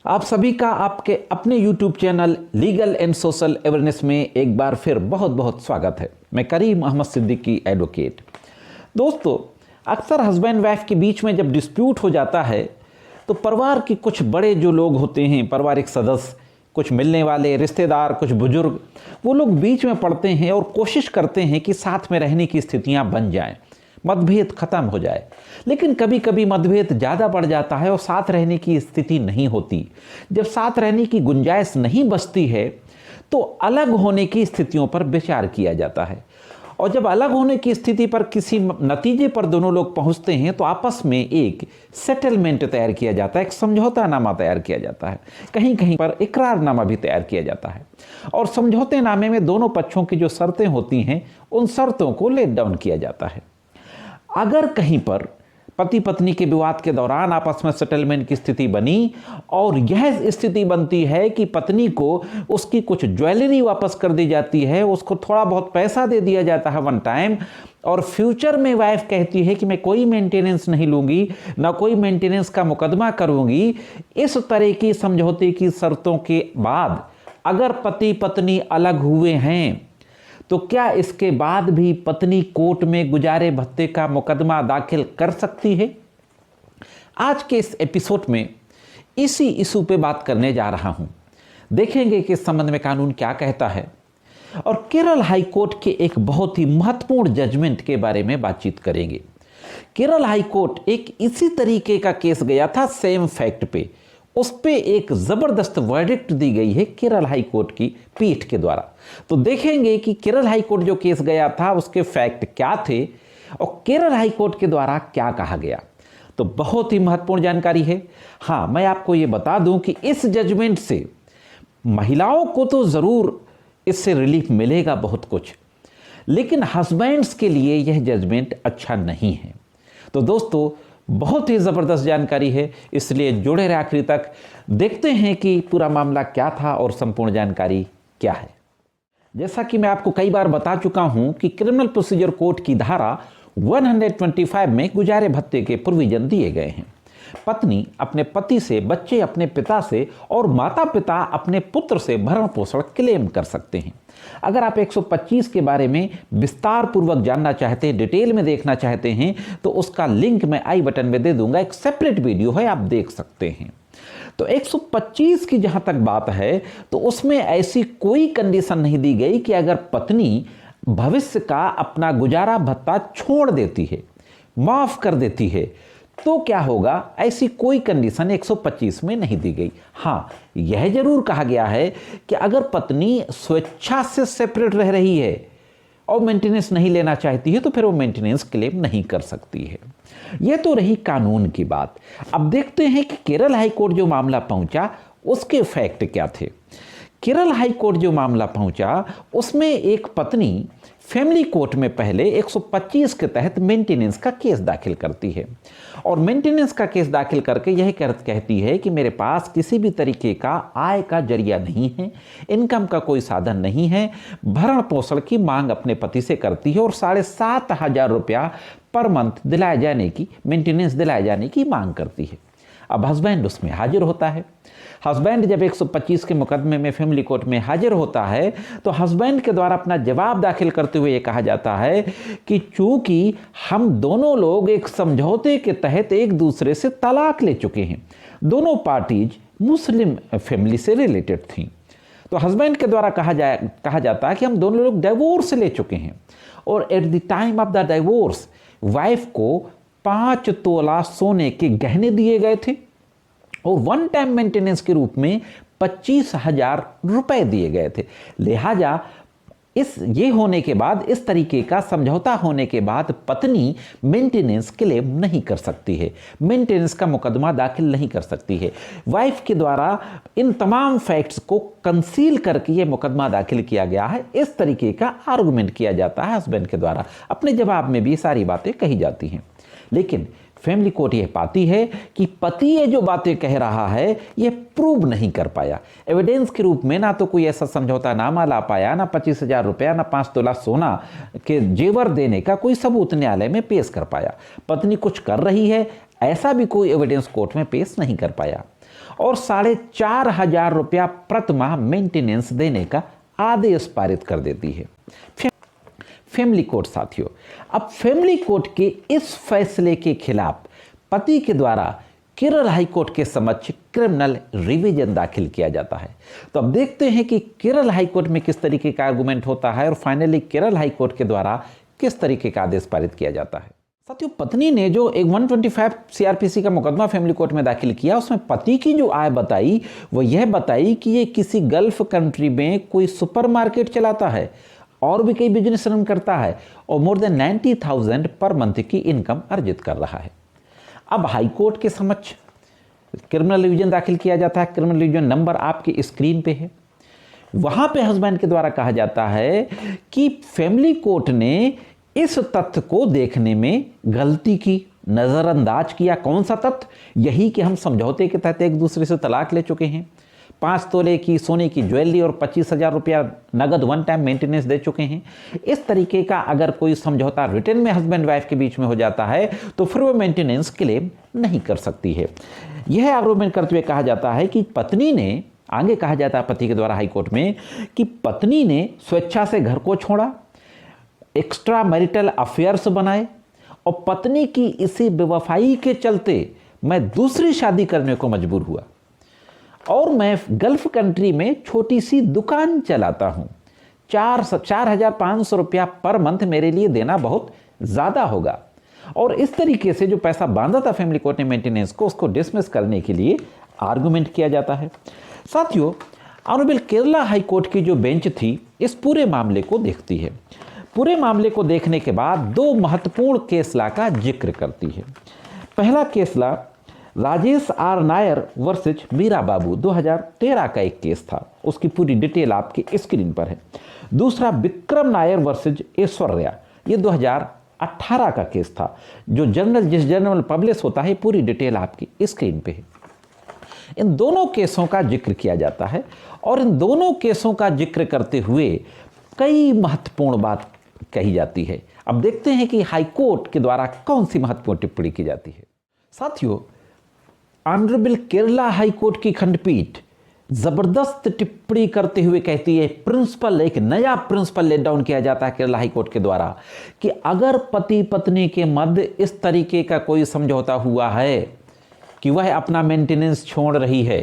आप सभी का आपके अपने YouTube channel legal and social awareness में एक बार फिर बहुत बहुत स्वागत है। मैं करीम अहमद सिद्दीकी एडवोकेट। दोस्तों, अक्सर हस्बैंड वाइफ के बीच में जब डिस्प्यूट हो जाता है तो परिवार के कुछ बड़े जो लोग होते हैं, पारिवारिक सदस्य, कुछ मिलने वाले रिश्तेदार, कुछ बुजुर्ग, वो लोग बीच में पड़ते हैं और कोशिश करते हैं कि साथ में रहने की स्थितियां बन जाएं, मतभेद खत्म हो जाए। लेकिन कभी कभी मतभेद ज़्यादा बढ़ जाता है और साथ रहने की स्थिति नहीं होती। जब साथ रहने की गुंजाइश नहीं बचती है तो अलग होने की स्थितियों पर विचार किया जाता है, और जब अलग होने की स्थिति पर किसी नतीजे पर दोनों लोग पहुंचते हैं तो आपस में एक सेटलमेंट तैयार किया जाता है, एक समझौता नामा तैयार किया जाता है, कहीं कहीं पर इकरारनामा भी तैयार किया जाता है। और समझौते नामे में दोनों पक्षों की जो शर्तें होती हैं उन शर्तों को लेट डाउन किया जाता है। अगर कहीं पर पति पत्नी के विवाद के दौरान आपस में सेटलमेंट की स्थिति बनी और यह स्थिति बनती है कि पत्नी को उसकी कुछ ज्वेलरी वापस कर दी जाती है, उसको थोड़ा बहुत पैसा दे दिया जाता है वन टाइम, और फ्यूचर में वाइफ कहती है कि मैं कोई मेंटेनेंस नहीं लूंगी, ना कोई मेंटेनेंस का मुकदमा करूंगी, इस तरह की समझौते की शर्तों के बाद अगर पति पत्नी अलग हुए हैं तो क्या इसके बाद भी पत्नी कोर्ट में गुजारे भत्ते का मुकदमा दाखिल कर सकती है? आज के इस एपिसोड में इसी इशू पे बात करने जा रहा हूं। देखेंगे कि इस संबंध में कानून क्या कहता है, और केरल हाई कोर्ट के एक बहुत ही महत्वपूर्ण जजमेंट के बारे में बातचीत करेंगे। केरल हाई कोर्ट एक इसी तरीके का केस गया था, सेम फैक्ट पे, उस पे एक जबरदस्त वर्डिक्ट दी गई है केरल हाई कोर्ट की पीठ के द्वारा। तो देखेंगे कि केरल हाई कोर्ट जो केस गया था उसके फैक्ट क्या थे और केरल हाई कोर्ट के द्वारा क्या कहा गया। तो बहुत ही महत्वपूर्ण जानकारी है। हाँ, मैं आपको ये बता दूं कि इस जजमेंट से महिलाओं को तो जरूर इससे रिलीफ मिलेगा बहुत कुछ, लेकिन हस्बैंड्स के लिए यह जजमेंट अच्छा नहीं है। तो दोस्तों, बहुत ही ज़बरदस्त जानकारी है, इसलिए जुड़े रहे आखिरी तक। देखते हैं कि पूरा मामला क्या था और संपूर्ण जानकारी क्या है। जैसा कि मैं आपको कई बार बता चुका हूं कि क्रिमिनल प्रोसीजर कोड की धारा 125 में गुजारे भत्ते के प्रोविजन दिए गए हैं। पत्नी अपने पति से, बच्चे अपने पिता से और माता पिता अपने पुत्र से भरण पोषण क्लेम कर सकते हैं। अगर आप 125 के बारे में विस्तार पूर्वक जानना चाहते हैं, डिटेल में देखना चाहते हैं, तो उसका लिंक मैं आई बटन में दे दूंगा, एक सेपरेट वीडियो है, आप देख सकते हैं। तो 125 की जहां तक बात है तो उसमें ऐसी कोई कंडीशन नहीं दी गई कि अगर पत्नी भविष्य का अपना गुजारा भत्ता छोड़ देती है, माफ कर देती है, तो क्या होगा, ऐसी कोई कंडीशन 125 में नहीं दी गई। हाँ, यह जरूर कहा गया है कि अगर पत्नी स्वेच्छा से सेपरेट रह रही है और मेंटेनेंस नहीं लेना चाहती है तो फिर वो मेंटेनेंस क्लेम नहीं कर सकती है। यह तो रही कानून की बात। अब देखते हैं कि केरल हाई कोर्ट जो मामला पहुंचा उसके फैक्ट क्या थे। केरल हाई कोर्ट जो मामला पहुंचा उसमें एक पत्नी फैमिली कोर्ट में पहले 125 के तहत मेंटेनेंस का केस दाखिल करती है, और मेंटेनेंस का केस दाखिल करके यह कहती है कि मेरे पास किसी भी तरीके का आय का जरिया नहीं है, इनकम का कोई साधन नहीं है, भरण पोषण की मांग अपने पति से करती है और 7,500 रुपया पर मंथ दिलाए जाने की, मेंटेनेंस दिलाए जाने की मांग करती है। अब हस्बैंड उसमें हाजिर होता है। हस्बैंड जब 125 के मुकदमे में फैमिली कोर्ट में हाजिर होता है तो हस्बैंड के द्वारा अपना जवाब दाखिल करते हुए ये कहा जाता है कि चूंकि हम दोनों लोग एक समझौते के तहत एक दूसरे से तलाक ले चुके हैं, दोनों पार्टीज मुस्लिम फैमिली से रिलेटेड थी, तो हस्बैंड के द्वारा कहा जाता है कि हम दोनों लोग डिवोर्स ले चुके हैं, और at the time of the divorce wife को 5 तोला सोने के गहने दिए गए थे और वन टाइम मेंटेनेंस के रूप में 25,000 रुपए दिए गए थे। लिहाजा ये होने के बाद, इस तरीके का समझौता होने के बाद पत्नी मेंटेनेंस क्लेम नहीं कर सकती है, मेंटेनेंस का मुकदमा दाखिल नहीं कर सकती है। वाइफ के द्वारा इन तमाम फैक्ट्स को कंसील करके ये मुकदमा दाखिल किया गया है, इस तरीके का आर्गुमेंट किया जाता है हस्बैंड के द्वारा। अपने जवाब में भी सारी बातें कही जाती हैं, लेकिन फैमिली कोर्ट यह पाती है कि पति ये जो बातें कह रहा है ये प्रूव नहीं कर पाया। एविडेंस के रूप में ना तो कोई ऐसा समझौता नामा ला पाया, ना 25,000 रुपया, ना 5 तोला सोना के जेवर देने का कोई सबूत न्यायालय में पेश कर पाया। पत्नी कुछ कर रही है ऐसा भी कोई एविडेंस कोर्ट में पेश नहीं कर पाया। और 4,500 रुपया प्रतिमाह मेंटेनेंस देने का आदेश पारित कर देती है। फैमिली कोर्ट साथियों, अब फैमिली कोर्ट के इस फैसले के खिलाफ पति के द्वारा केरल हाई कोर्ट के समक्ष क्रिमिनल रिवीजन दाखिल किया जाता है। तो अब देखते हैं कि केरल हाई कोर्ट में किस तरीके का आर्गुमेंट होता है और फाइनली केरल हाई कोर्ट के द्वारा किस तरीके का आदेश पारित किया जाता है। साथियों, पत्नी ने जो एक 125 सीआरपीसी का मुकदमा फैमिली कोर्ट में दाखिल किया, उसमें पति की जो आय बताई वो यह बताई कि ये किसी गल्फ कंट्री में कोई सुपरमार्केट चलाता है और भी कई बिजनेस रन करता है और मोर देन 90,000 पर मंथ की इनकम अर्जित कर रहा है। अब हाई कोर्ट के समक्ष क्रिमिनल रिवीजन दाखिल किया जाता है। क्रिमिनल रिवीजन नंबर आपकी स्क्रीन पे है। वहां पे हस्बैंड के द्वारा कहा जाता है कि फैमिली कोर्ट ने इस तथ्य को देखने में गलती की, नजरअंदाज किया। कौन सा तथ्य? यही कि हम समझौते के तहत एक दूसरे से तलाक ले चुके हैं, 5 तोले की सोने की ज्वेलरी और 25,000 रुपया नगद वन टाइम मेंटेनेंस दे चुके हैं। इस तरीके का अगर कोई समझौता रिटर्न में हस्बैंड वाइफ के बीच में हो जाता है तो फिर वो मेंटेनेंस क्लेम नहीं कर सकती है। यह आर्गुमेंट करते हुए कहा जाता है कि पत्नी ने, आगे कहा जाता है पति के द्वारा हाईकोर्ट में कि पत्नी ने स्वेच्छा से घर को छोड़ा, एक्स्ट्रा मैरिटल अफेयर्स बनाए और पत्नी की इसी बेवफाई के चलते मैं दूसरी शादी करने को मजबूर हुआ और मैं गल्फ कंट्री में छोटी सी दुकान चलाता हूं। 4,500 रुपया पर मंथ मेरे लिए देना बहुत ज़्यादा होगा। और इस तरीके से जो पैसा बांधा था फैमिली कोर्ट ने मेंटेनेंस को, उसको डिसमिस करने के लिए आर्गुमेंट किया जाता है। साथियों, ऑनरेबल केरला हाई कोर्ट की जो बेंच थी इस पूरे मामले को देखती है। पूरे मामले को देखने के बाद 2 महत्वपूर्ण केसला का जिक्र करती है। पहला केसला राजेश आर नायर वर्सेज मीरा बाबू 2013 का एक केस था, उसकी पूरी डिटेल आपकी स्क्रीन पर है। दूसरा विक्रम नायर वर्सेज ऐश्वर्या, ये 2018 का केस था, जो जिस जर्नल पब्लिश होता है, पूरी डिटेल आपकी स्क्रीन पे है। इन दोनों केसों का जिक्र किया जाता है और इन दोनों केसों का जिक्र करते हुए कई महत्वपूर्ण बात कही जाती है। अब देखते हैं कि हाईकोर्ट के द्वारा कौन सी महत्वपूर्ण टिप्पणी की जाती है। साथियों, ऑनरेबल केरला हाईकोर्ट की खंडपीठ जबरदस्त टिप्पणी करते हुए कहती है, प्रिंसिपल, एक नया प्रिंसिपल लेट डाउन किया जाता है केरला हाईकोर्ट के द्वारा कि अगर पति पत्नी के मध्य इस तरीके का कोई समझौता हुआ है कि वह अपना मेंटेनेंस छोड़ रही है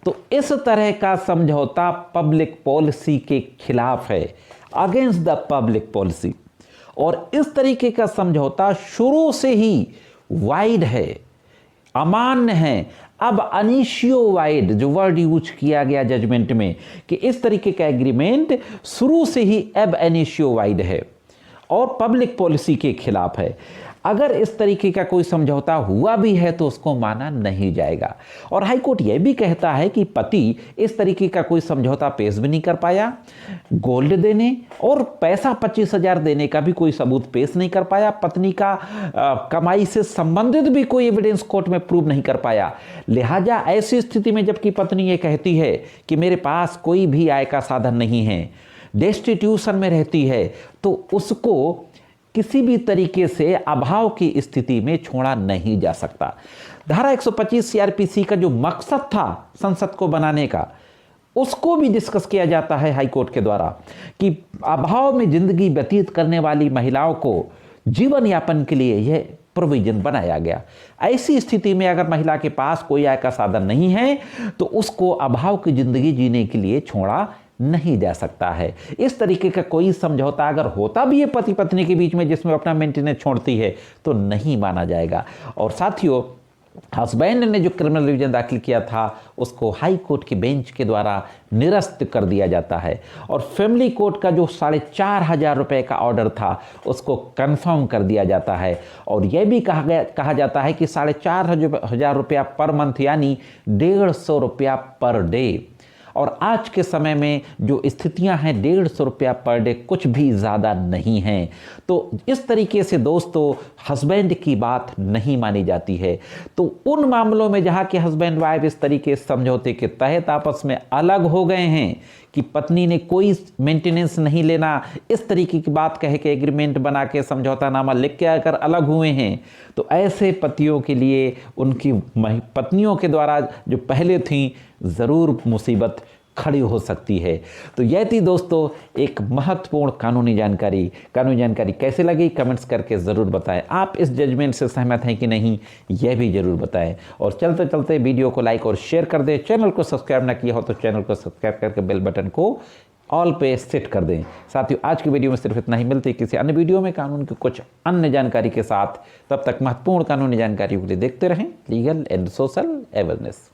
तो इस तरह का समझौता पब्लिक पॉलिसी के खिलाफ है, अगेंस्ट द पब्लिक पॉलिसी। और इस तरीके का समझौता शुरू से ही वाइड है, अमान्य है। अब अनिशियो वाइड जो वर्ड यूज किया गया जजमेंट में कि इस तरीके का एग्रीमेंट शुरू से ही अब अनिशियो वाइड है और पब्लिक पॉलिसी के खिलाफ है। अगर इस तरीके का कोई समझौता हुआ भी है तो उसको माना नहीं जाएगा। और हाईकोर्ट यह भी कहता है कि पति इस तरीके का कोई समझौता पेश भी नहीं कर पाया, गोल्ड देने और पैसा 25,000 देने का भी कोई सबूत पेश नहीं कर पाया, पत्नी का कमाई से संबंधित भी कोई एविडेंस कोर्ट में प्रूव नहीं कर पाया। लिहाजा ऐसी स्थिति में जबकि पत्नी ये कहती है कि मेरे पास कोई भी आय का साधन नहीं है, डेस्टिट्यूशन में रहती है, तो उसको किसी भी तरीके से अभाव की स्थिति में छोड़ा नहीं जा सकता। धारा 125 सीआरपीसी का जो मकसद था संसद को बनाने का, उसको भी डिस्कस किया जाता है हाईकोर्ट के द्वारा कि अभाव में जिंदगी व्यतीत करने वाली महिलाओं को जीवन यापन के लिए यह प्रोविजन बनाया गया। ऐसी स्थिति में अगर महिला के पास कोई आय का साधन नहीं है तो उसको अभाव की जिंदगी जीने के लिए छोड़ा नहीं जा सकता है। इस तरीके का कोई समझौता अगर होता भी है पति पत्नी के बीच में जिसमें अपना मेंटेनेंस छोड़ती है तो नहीं माना जाएगा। और साथियों, हस्बैंड ने जो क्रिमिनल रिवीजन दाखिल किया था उसको हाई कोर्ट की बेंच के द्वारा निरस्त कर दिया जाता है और फैमिली कोर्ट का जो 4,500 रुपये का ऑर्डर था उसको कंफर्म कर दिया जाता है। और यह भी कहा जाता है कि 4,500 रुपया पर मंथ यानी 150 रुपया पर डे और आज के समय में जो स्थितियां हैं 150 रुपया पर डे कुछ भी ज़्यादा नहीं हैं। तो इस तरीके से दोस्तों हस्बैंड की बात नहीं मानी जाती है। तो उन मामलों में जहाँ के हस्बैंड वाइफ इस तरीके से समझौते के तहत आपस में अलग हो गए हैं कि पत्नी ने कोई मेंटेनेंस नहीं लेना, इस तरीके की बात कह के एग्रीमेंट बना के समझौता नामा लिख के अगर अलग हुए हैं, तो ऐसे पतियों के लिए उनकी पत्नियों के द्वारा जो पहले थी ज़रूर मुसीबत खड़ी हो सकती है। तो यह थी दोस्तों एक महत्वपूर्ण कानूनी जानकारी कैसे लगी कमेंट्स करके ज़रूर बताएं। आप इस जजमेंट से सहमत हैं कि नहीं, यह भी ज़रूर बताएं। और चलते चलते वीडियो को लाइक और शेयर कर दें। चैनल को सब्सक्राइब ना किया हो तो चैनल को सब्सक्राइब करके बेल बटन को ऑल पे सेट कर दें। साथियों, आज की वीडियो में सिर्फ इतना ही। मिलती है किसी अन्य वीडियो में कानून की कुछ अन्य जानकारी के साथ। तब तक महत्वपूर्ण कानूनी जानकारी के लिए देखते रहें लीगल एंड सोशल अवेयरनेस।